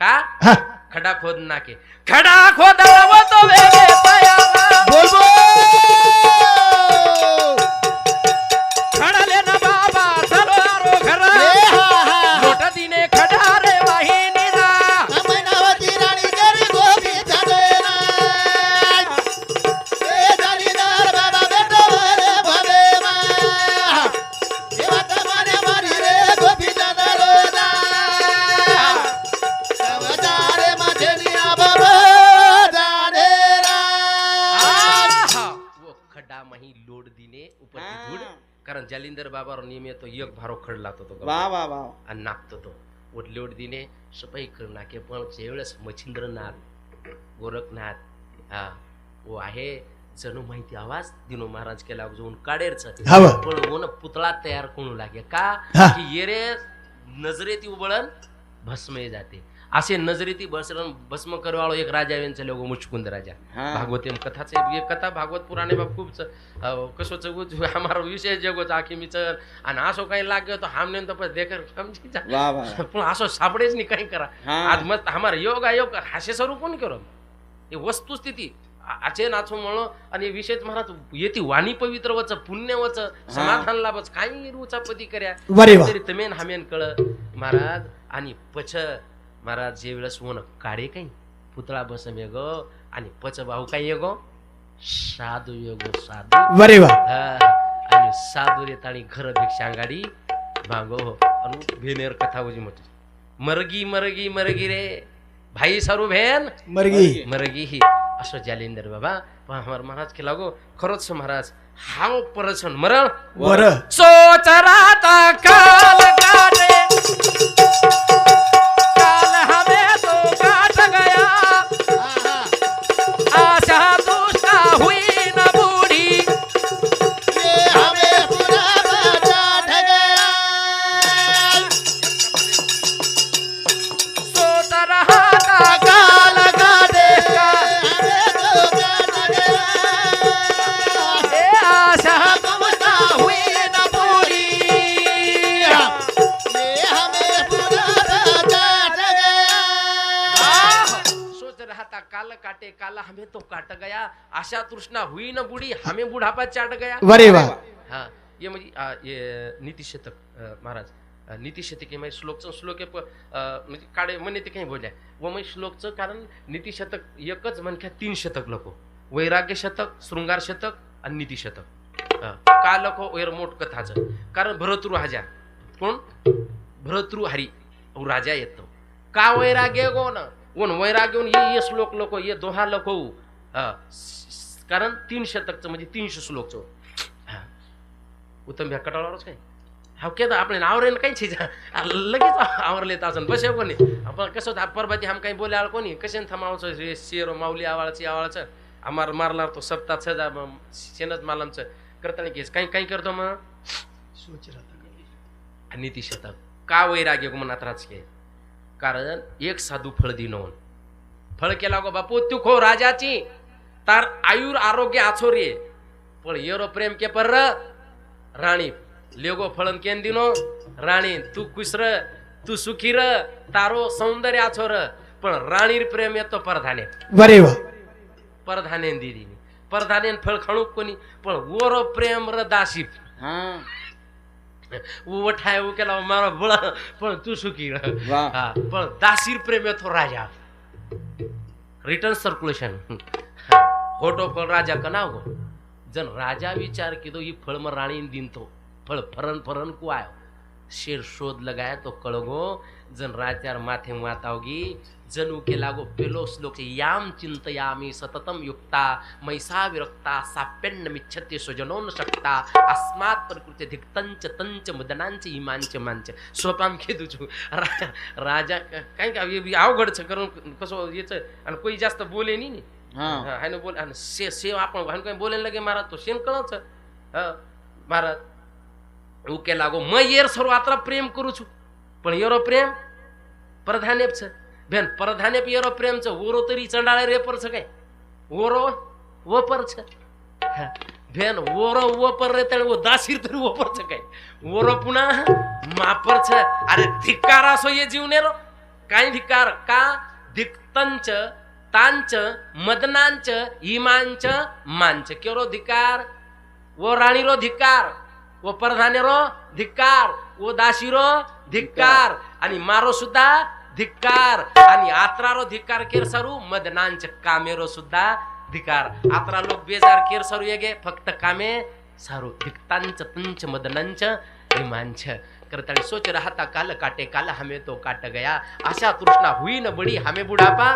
का हा खडा खोद नाके खडा खोदावं तो वेगे पायाला बोल बोल खडाले ना बाबा चलो आरो घरा ए हा हा मोठा दिने खडा रे वाहिनीला अमनावती राणी गली गोपी चंदेना ए गलीदार बाबा गडो गडेवा ये वत मारे मारे रे गोपी चंदेना समदार मध्ये लिया बाबा दाडेरा आहा! वो खड्डा मही लोड दिने ऊपर की हा. धूड कारण जालिंदर बाबा नियमे तो एक भारो खड लातो तो वा वा वा आणि नाकतो तो वो लोड दिने सफाई कर नाके पण जेवळेस मच्छिंद्रनाथ गोरखनाथ हा वो आहे जणू माहिती आवाज दिनो महाराज केला जाऊन काढेरच हा वा. पण ओन पुतळा तयार करू लागे का हा. की येरे नजरेती उबळण भस्म जाते असे नजरेती भस्म करवाळो एक राजा यांचा लोक मुचकुंद राजा हा. भागवत कथाचे एक कथा भागवत पुराणे बाब खूप कसोच हमारो विषय जगोच आखी मिचर आणि असो काही लाग्यो तो हमने तो बस देकर समजी जा वा वा पण असो सापडेच नाही काही करा हा. आज मस्त हमार योग आयोग हास्य स्वरूप कोण करो हे वस्तुस्थिती आचे नाचो म्हणो आणि विषय महाराज येती वाणी पवित्र वच पुण्य वच समाधान लाभच काही रुचा पदी कर्या वरे वा तरी तमेन हामेन कळ महाराज आणि पछ महाराज जे वेळेस होन काढे काही पुतळा बसम येगो आणि पच भाऊ काही येगो साधू येगो साधू वरे वा आणि साधू रे ताणी घर भिक्षा गाडी भांगो आणि भेनेर कथा होजी मोठी मरगी मरगी मरगी रे भाई सारू भेन मरगी मरगी ही असो जालिंदर बाबा पण हमार महाराज के लागो खरोच महाराज हाव परसन मरण वर सोच राता काल काटे काल हमें तो काट गया आशा दुष्टा हुई न बूढ़ी ये हमें पूरा बचा गया रहता काल काटे काला हमें तो काट गया, आशा तृष्णा हुई न बुढ़ी हमें बुढ़ापा चाट गया. अरे वाह. हाँ ये म्हणजे ये नीती शतक महाराज नीती शतक म्हणजे श्लोक म्हणजे काढे म्हणे ते काही बोलल्या व मग श्लोकचं कारण नीती शतक एकच म्हणख्या 3 शतक लोक वैराग्य शतक शृंगार शतक आणि नीती शतक का लोक वैर मोठ कथाचं कारण भरतृ राजा कोण भरतृ हरी राजा येतो का वैराग्य कोण कोण वैराग्य ये श्लोक लोक ये दोहा लोक कारण 3 शतकचं म्हणजे 300 श्लोकचं उत्तम भ्या कटाळावरच काय हा केदा आपण आवरेल काही चीज लगेच आवरले तासन बसे कोणी आपण कसं होतं परबाती हम काही बोले कोणी कशाने थांबावचं शेर माऊली आवाळाचं आम्हाला मारला तो सप्ताह सजा शेनच मालांचं करता नाही केस काही काही करतो मग सोच राहता नीती शतक का वैराग्य मनात राजकीय कारण एक साधू फळ दिनवून फळ केला गो बापू तू खो राजाची तार आयुर आरोग्य आछो रे पण येरो प्रेम के पर राणी लेगो फळन केन दिनो राणी तू कुसर तू सुखी र तारो सौंदर्य आछो र पण राणीर प्रेम येतो परधाने अरे वाह. परधाने दिदीनी परधाने फळ खाणू कोणी पण वरो प्रेम र दासी हा उठाय उ केला मारो बळ पण तू सुखी र वाह. पण दासीर प्रेम येतो राजा रिटर्न सर्क्युलेशन होटो फळ राजा कनाव गो जन राजा विचार कीधो ही फळ में राणी दिन तो फळ फरन फरन को आयो शेर शोध लगाया तो कळगो जन राजार माथे मातावगी जन उके लागो पेलो श्लोक याम चिंतयामी सततम युक्ता मैसा विरक्ता साप्यन्न मिच्छते स्वजनो न शकता अस्मात् प्रकृती धिक्तंच तंच मुदनांच इमांच मांच सोपाम खेदुचू राजा काय का अवघडच करून कसं याचं आणि कोई जास्त बोले नाही हा है बोल से आपण भान काही बोलायला लगे महाराज तो शेन कळच महाराज उके लागो मैं येर सर्व आत्रा प्रेम करू छु पण येरो प्रेम प्रधानेपच बेन प्रधानेप येरो प्रेमच ओरो तरी चंडाळे रे परच काय ओरो वो परच बेन ओरो वो पर रे तळ वो दासीर तरी वो परच काय ओरो पुन्हा मापरच अरे धिक्कार असो ये जीवनेरो काय धिक्कार का धिक्तंच तांच मदनांच इमांच मांच केरो धिकार वो राणीरो धिकार वो प्रधानेरो धिकार वो दासीरो धिकार आणि मारो सुद्धा धिकार आणि आत्रारो धिकार केर सरू मदनांच कामेरो सुद्धा धिकार आत्रा लोक बेजार केर सरू येगे फक्त कामे सारू धिक्तांच तंच मदनांच इमांच करताड़ी सोच रहा था काल काटे काला हमें तो काट गया आशा तृष्णा हुई न बड़ी हमें बुढ़ापा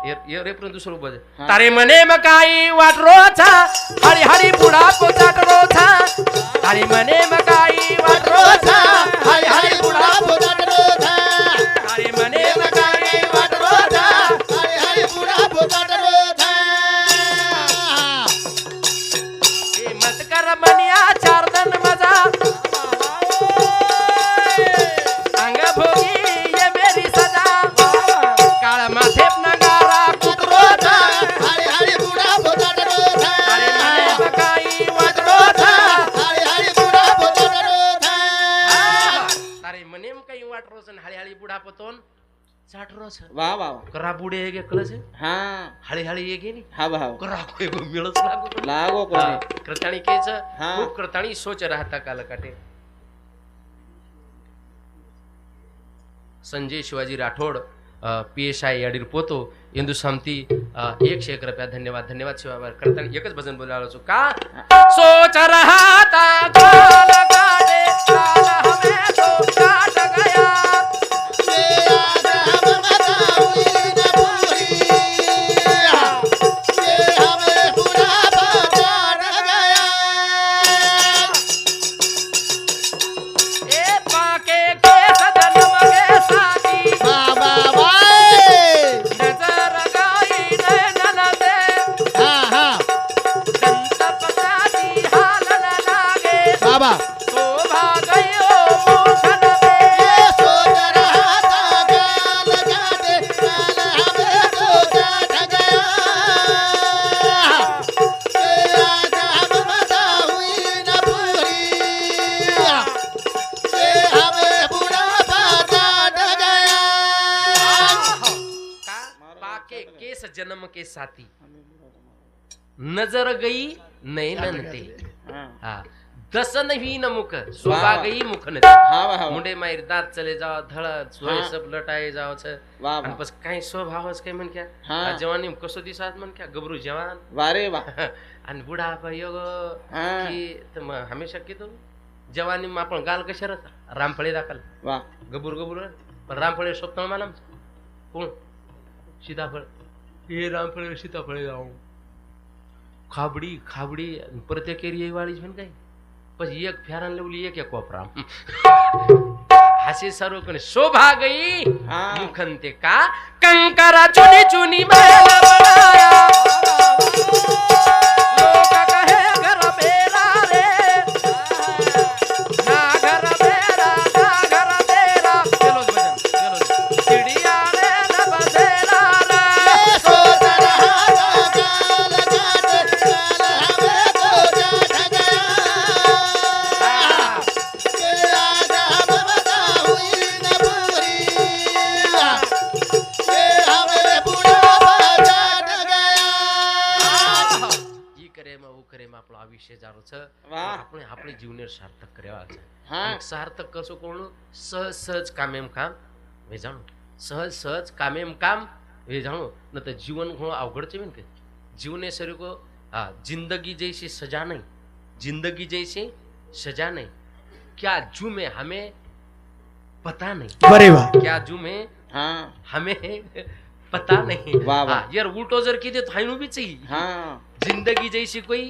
ये रेफरन्स दूसरो बजे तारे मने मकाई वाटरो था हरी हरी बुढ़ापो चाटरो था तारे मने मकाई वाटरो था हरी हरी बुढ़ापो चाटरो था तारे मने मकाई वाटरो था हरी हरी बुढ़ापो चाटरो था ये मत कर मनिया चार दिन मजा वाह वाह करा बुडे एक कळस हा हळी हळी एक नी हा भाव करा को मिळच लागो लागो कोणी करताणी केच हाँ. खूप करताणी सोच राहता काल काटे संजय शिवाजी राठोड PSI याडीर पोतो इंदू सामती 101 रुपया धन्यवाद शिवाजी करताणी एकच भजन बोलायला छु का सोच राहता काल काटे काल हमें तो काट गया शोभा गई पाके केस जन्म के साथी, नजर गई नैनन ते, हा दसन ही न मुख शोभा गई मुख न मुंडे मायर दांत चले जाओ धड़ सोय सब लटाए जाओ छ आणि बस काही स्वभाव काही म्हण क्या जवानी कसो दिसात म्हण क्या गबरू जवान वारे वा आणि बुढा योग की हमेशा कितो जवानी में आपण गाल कशा रामफळे दाखल वा गबूर गबूर पण रामफळे स्वप्न मला कोण सीताफळ हे रामफळे सीताफळे जाऊ खाबडी खाबडी प्रत्येक एरिया वाळीच म्हण काय પછી એક ફેરાન લેવલી એક એક કોપરા હાસી સરો કને શોભા ગઈ મુખંતે કા કંકરા ચુની ચુની મેલા બનાયા લોક કહે ઘર મેરા રે ના ઘર મેરા ના ઘર તેરા ચલો ભજન ચલો ચિડિયા રે ન બસેલા રે सोच रहा काल काट काल हमें तो जाट गया के आज हम बता हुई न पूरी के हमें बुढ़ापा जाट गया ઈ કરેમાં ઓ કરેમાં આપણો આવિષ્ય જારો છે વાહ. આપણે આપણે જીવને સાર્થક કર્યા છે હા. અને સાર્થક કરશો કોણ સહજ સહજ કામ એમ કામ વે જાણો સહજ સહજ કામ એમ કામ वे जानो न तो जीवन घणो अवघड છે કે जीवने शरीर को जिंदगी जैसी सजा नहीं, जिंदगी जैसी सजा नहीं, क्या जू में हमें पता नहीं, अरे वाह क्या जू में हाँ हमें पता नहीं। वाह, वाह। यार उल्टो जर की दे तो हाइनु भी चाहिए हाँ जिंदगी जैसी कोई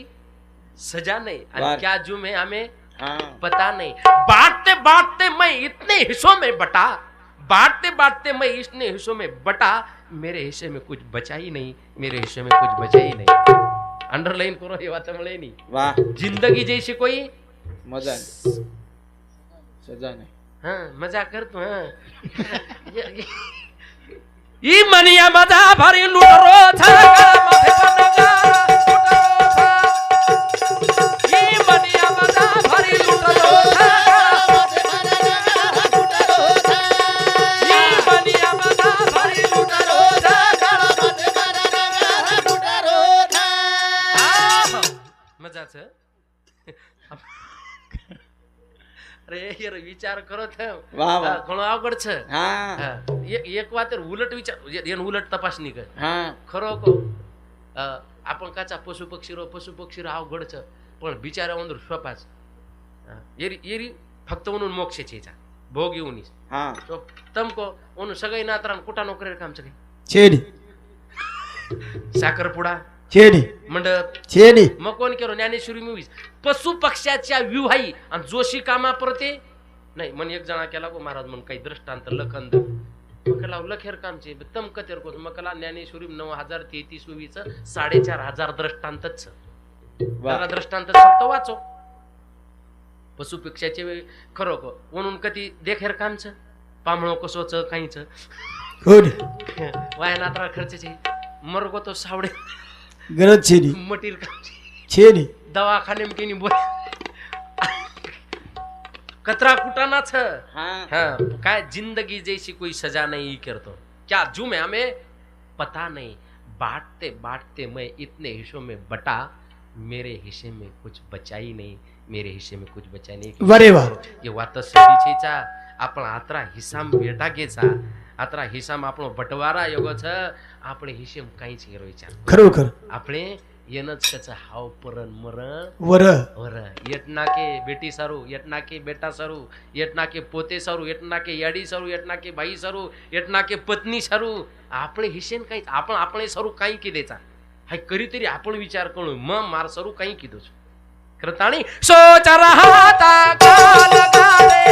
सजा नहीं वाह। और क्या जू में हमें हाँ पता नहीं। बांटते बांटते मैं इतने हिस्सों में बटा, बांटते बांटते मैं इतने हिस्सों में बटा, मेरे हिस्से में कुछ बचा ही नहीं, मेरे हिस्से में कुछ बचा ही नहीं। अंडरलाइन करो ये बात मिले नहीं। वाह जिंदगी जैसी कोई मजा नहीं सजा नहीं हाँ मजा कर तू हाँ ये मनिया मजा भरी लुटरो था माथे पर नगारा लुटरो था, ये मनिया मजा भरी लुटरो था, ये मनिया मजा भरी लुटरो था। मजा છે अरे यार विचार करो थे वाह, वाह। ઘણો આગળ છે हाँ એક વાત ઉલટ વિચાર એન ઉલટ તપાસણી કર हाँ ખરો કો आपण કાચા પશુ પક્ષી અવઘડ છે પણ બિચારા અંદર સ્વપાસ એરી એરી ફક્ત ઓનું મોક્ષ છે જા ભોગ એવું નહીં हाँ તો તમકો ઓનું સગાઈ ના તરાન કુટાનો કરે કામ છે छेड़ी साखरपुडा छेड़ी मंडप छेड़ी मग कोण केलो ज्ञानेश्वरी मूवीज पशु पक्ष्याच्या विवाही आणि जोशी कामा परते नाही मन एक जणा केला को महाराज मन काही दृष्टांत लखंद मकला लखेर कामचे तम कतेर को मकला ज्ञानेश्वरी 9033 मूवीच 4500 दृष्टांतच वाह दृष्टांत फक्त वाचो पशु पक्ष्याचे खरो को म्हणून कधी देखेर कामच पामळो कसोच काहीच गुड वायनात्रा खर्चचे मरगो तो सावडे गरज छेड़ी मटीर कामचे छेड़ी दवाखाने में केनी बोल कतरा कुटाना छ हाँ हाँ काय जिंदगी जैसी कोई सजा नहीं करतो क्या जू में हमें पता नहीं। बांटते बांटते मैं इतने हिस्सों में बटा, मेरे हिस्से में कुछ बचा ही नहीं, मेरे हिस्से में कुछ बचा नहीं। अरे वाह ये वात सही છે चा आपण आतरा हिस्सा बेटा के चा आतरा हिस्सा में આપણો બટવારા યોગો છે, આપણે હિસ્સે કાઈ છે વિચાર खरोखर આપણે એનજ કચ હાવ પરન મરણ वर वर એટના કે બેટી સારું, એટના કે બેટા સારું, એટના કે પોતે સારું, એટના કે યાડી સારું, એટના કે ભાઈ સારું, એટના કે પત્ની સારું, આપણે હિસ્સે કાઈ આપણે સારું કાઈ કીધેचा हाय करी तरी आपण विचार करू मग मार सारू काई कीधो छ करताणी सोच रहा था काल गावे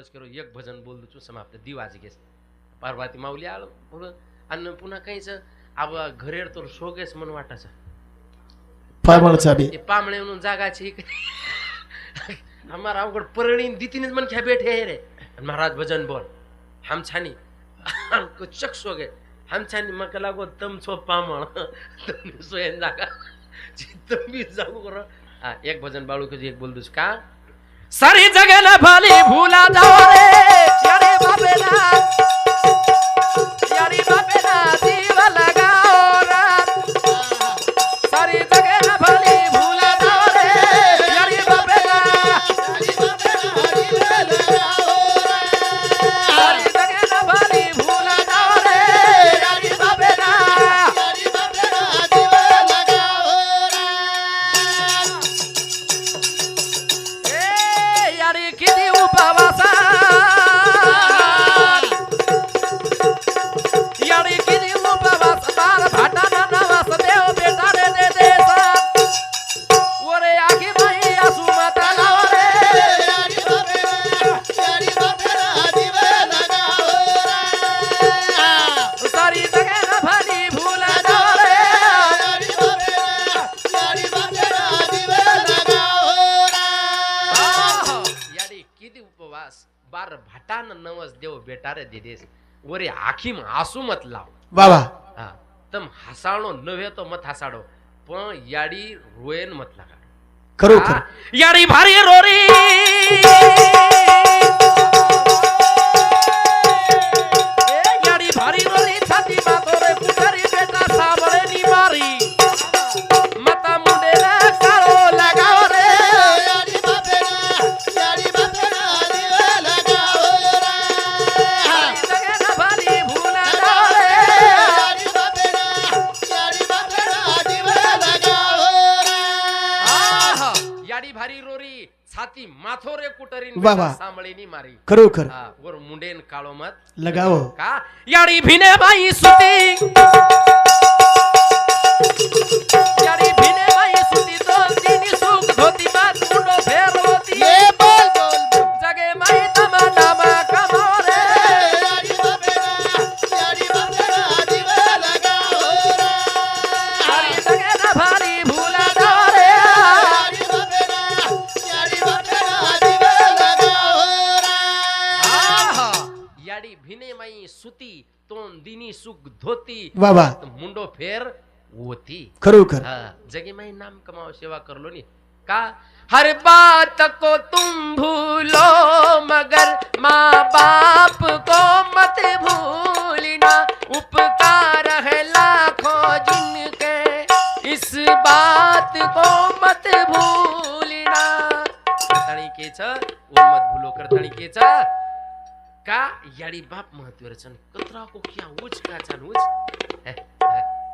एवढंच करू एक भजन बोल तू समाप्त दिवाज घेस पार्वती माऊली आलं पुढं आणि पुन्हा काहीच अब घरेर तो शोगेस म्हणून वाटायचं पामळचा बी ते पामळे म्हणून जागाची हमारा अवघड परळी दितीनेच मन क्या बैठे रे महाराज भजन बोल हम छानी चक सोगे हम छानी मग लागो तम छो पामळ तुम्ही सोयन जागा तुम्ही जाऊ करो हा एक भजन बाळू कधी एक बोल दूस का सारी जगह न भली भूला जाओ रे यारे बाबेला जीव लगाओ रे सारी जगह न भली भूला जाओ रे यारे बाबेला सारी जगह न भली भूला जाओ रे यारे बाबेला यारी किती उपवासा यारी किती उपवास बार भाटाना नवास देव बेटा रे दे देसा ओरे आखी बाई आसू माता लाव रे सारी जगह न भली भूला जाओ रे यारी किती उपवास बार भाटाना नवस देव बेटा रे दे देस ओरे आखीम आसू मत लाव बाबा हा तम हसाळो नव्हे तो मत हसाडो पण याडी रोयन मत लागा खरो हा, याडी भारी रोरी याडी भारी रोरी छाती मातोरे कुटरी बेटा साबळे नी मारी मता मुंडे रे काळो लगाव रे जगे ना भारी भूला जाओ रे आहा, याडी भारी रोरी छाती माथोरे कुटरी बाबा. सांभळीनी मारी खरो खर हा, वर मुंडेन काळो मत लगाओ का याडी भिने बाई सुती याडी भिने बाई सुती दोन तिनी सुख धोती मात मुंडो फेर होती जगे माई तमा नामा कमाओ रे याडी जगे ना भारी भूला जाओ रे आहा, याडी भिने माई सुती तोन दिनी सुख धोती बाबा मुंडो फेर होती खरो खर हाँ, जगी मैं नाम कमाओ सेवा कर लो नी का हर बात को तुम भूलो मगर माँ बाप को मत भूलना उपकार है लाखों जिनके इस बात को मत भूलना तणिकेच मत भूलो कर तणिकेच का याडी बाप महत्व रचन कतरा को क्या उच का चाल उच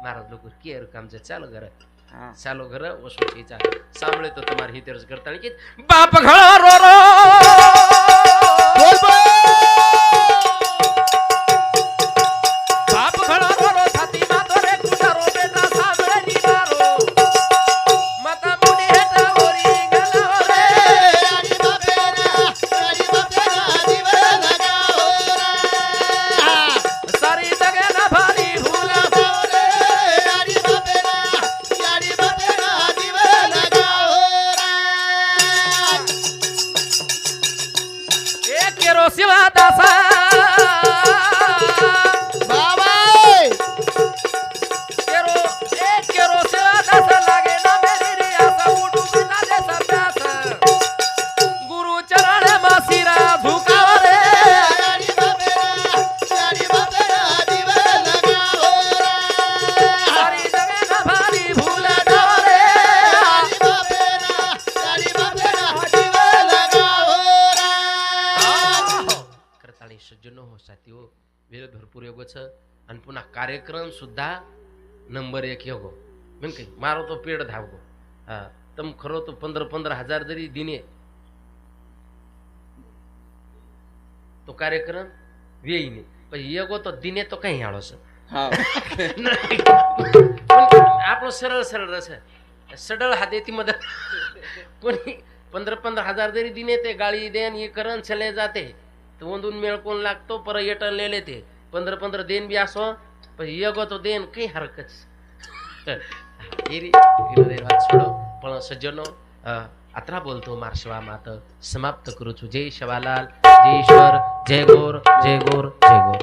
महाराज लोक केअर कामचं चालू घर चालू घर वसुकीचा सांभळे तो तुम्हाला हितेच करता की बाप घळा रो रो बाप घळा रो रो छाती माथोरे कुटारो बेटा सांभळे निवारो माता मुनी हेटा ओरी गलो रे सारी जगे ना भारी भूला एक केरो शिवा दासा केरो एक केरो शिवा दासा लागे ना मेरी रियासा उठू बिना जैसा प्यासा गुरु चरण मासीरा झुकाव रे सारी जगे ना भारी भूला जाओ रे करताळी सज्जनो हो साथी हो वेळ भरपूर योगो छ आणि पुन्हा कार्यक्रम सुद्धा नंबर 1 योगो म्हण काही मारो तो पेड धावगो हा तम खरो तो 15,000 जरी दिने तो कार्यक्रम वेईने पण येगो तो दिने तो काही आळो सर आपण सरळ सरळ रस सडळ हादेती मदत कोणी 15,000 जरी दिने ते गाड़ी देन ये करन चले जाते तो ओंदून मेळ कोण लागतो पर येटन लेले ते 15 दिन भी असो पण येगो तो देन काही हरकत छोडो पण सज्जनो अत्रा बोलतो मार्शवा मात समाप्त करू जय शिवालाल जय ईश्वर जय गोर जय गोर जय गोर